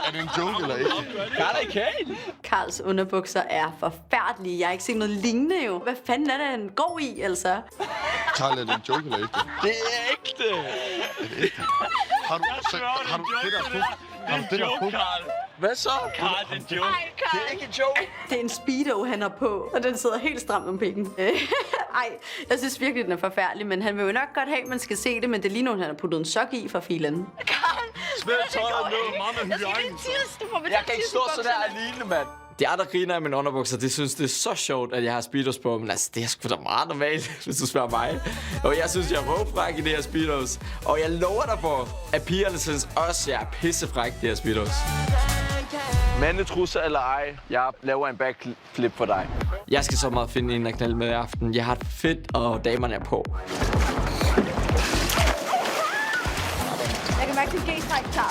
Er det en joke eller ikke? Karl er i kagen. Karls underbukser er forfærdelige. Jeg har ikke set noget lignende jo. Hvad fanden er det, han går i, altså? Karl, er det en joke eller ikke? Det er ægte. Har du det der på? Har du det der på? Hvad så? Karl, det er en joke. Det er ikke en joke. Det er en speedo, han har på, og den sidder helt stramt om pikken. Ej, jeg synes virkelig, den er forfærdelig, men han vil jo nok godt have, at man skal se det, men det er lige nu, han har puttet en sok i for filen. Smid tøjet ned. Jeg kan ikke stå sådan her alene, mand. De andre griner af mine underbukser, de synes, det er så sjovt, at jeg har speedos på. Men altså, det er sgu da meget normalt, hvis du spørger mig. Og jeg synes, jeg er røvfræk i de her speedos. Og jeg lover dig på, at pigerne synes også, jeg er pissefræk i de her speedos. Mandetrusser eller ej, jeg laver en backflip for dig. Jeg skal så meget finde en at knalde med i aften. Jeg har det fedt, og damerne er på. Jeg kan mærke, at det G-træk tager.